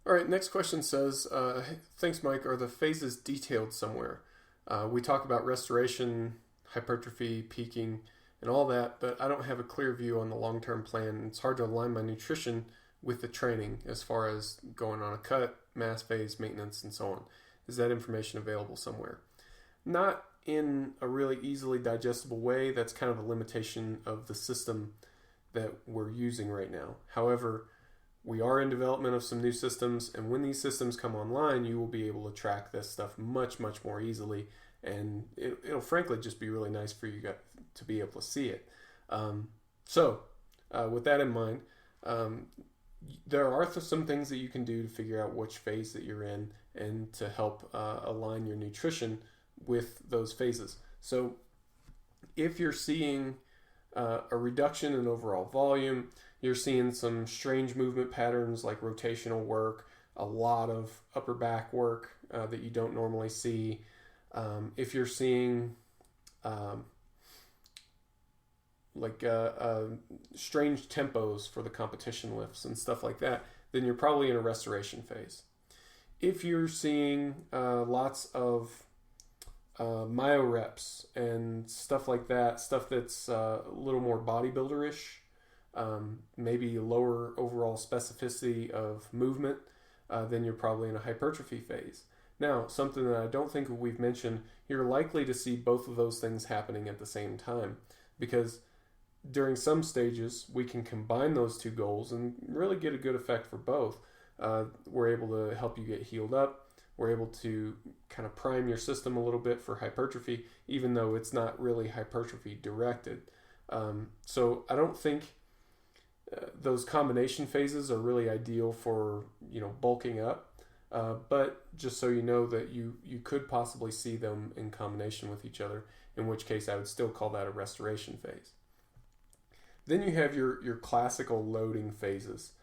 All right, next question says, thanks, Mike. Are the phases detailed somewhere? We talk about restoration, hypertrophy, peaking, and all that, but I don't have a clear view on the long-term plan. It's hard to align my nutrition with the training as far as going on a cut, mass phase, maintenance, and so on. Is that information available somewhere? Not in a really easily digestible way. That's kind of a limitation of the system that we're using right now. However, we are in development of some new systems, and when these systems come online, you will be able to track this stuff much, much more easily, and it'll frankly just be really nice for you guys to be able to see it. With that in mind, there are some things that you can do to figure out which phase that you're in and to help align your nutrition with those phases. So if you're seeing a reduction in overall volume, you're seeing some strange movement patterns like rotational work, a lot of upper back work that you don't normally see. If you're seeing strange tempos for the competition lifts and stuff like that, then you're probably in a restoration phase. If you're seeing lots of myo reps and stuff like that, stuff that's a little more bodybuilder-ish, maybe lower overall specificity of movement, then you're probably in a hypertrophy phase. Now, something that I don't think we've mentioned, you're likely to see both of those things happening at the same time, because during some stages we can combine those two goals and really get a good effect for both. We're able to help you get healed up. We're able to kind of prime your system a little bit for hypertrophy, even though it's not really hypertrophy directed. So I don't think those combination phases are really ideal for bulking up. But just so you know that you could possibly see them in combination with each other, in which case I would still call that a restoration phase. Then you have your classical loading phases.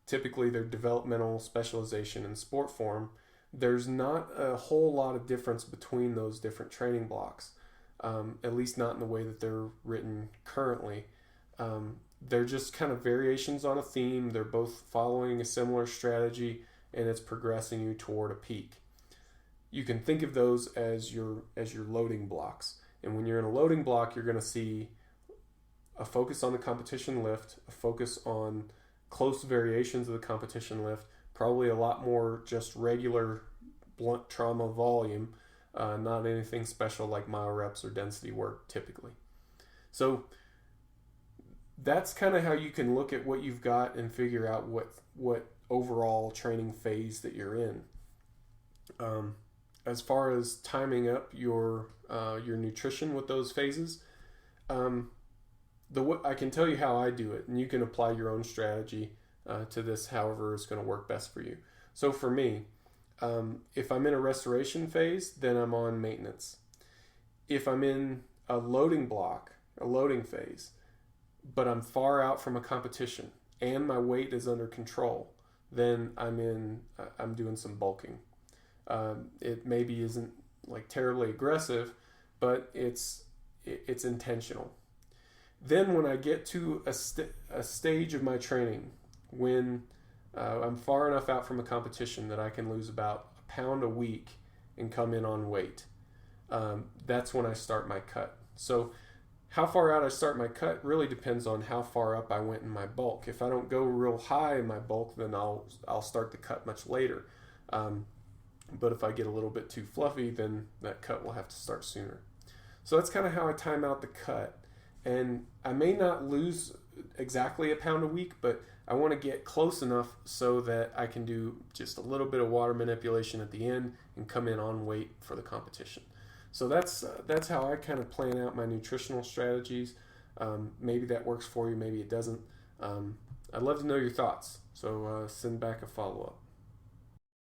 Typically they're developmental, specialization, and sport form. There's not a whole lot of difference between those different training blocks, at least not in the way that they're written currently. They're just kind of variations on a theme. They're both following a similar strategy, and it's progressing you toward a peak. You can think of those as your loading blocks. And when you're in a loading block, you're going to see a focus on the competition lift, a focus on close variations of the competition lift, probably a lot more just regular blunt trauma volume, not anything special like myo reps or density work typically. So that's kind of how you can look at what you've got and figure out what overall training phase that you're in. As far as timing up your nutrition with those phases, I can tell you how I do it, and you can apply your own strategy to this however it's going to work best for you. So for me, if I'm in a restoration phase, then I'm on maintenance. If I'm in a loading block, a loading phase, but I'm far out from a competition and my weight is under control, then I'm doing some bulking. It maybe isn't like terribly aggressive, but it's intentional. Then when I get to a stage of my training when I'm far enough out from a competition that I can lose about a pound a week and come in on weight, that's when I start my cut. So how far out I start my cut really depends on how far up I went in my bulk. If I don't go real high in my bulk, then I'll start the cut much later. But if I get a little bit too fluffy, then that cut will have to start sooner. So that's kind of how I time out the cut. And I may not lose exactly a pound a week, but I want to get close enough so that I can do just a little bit of water manipulation at the end and come in on weight for the competition. So that's how I kind of plan out my nutritional strategies. Maybe that works for you, maybe it doesn't. I'd love to know your thoughts, so send back a follow-up.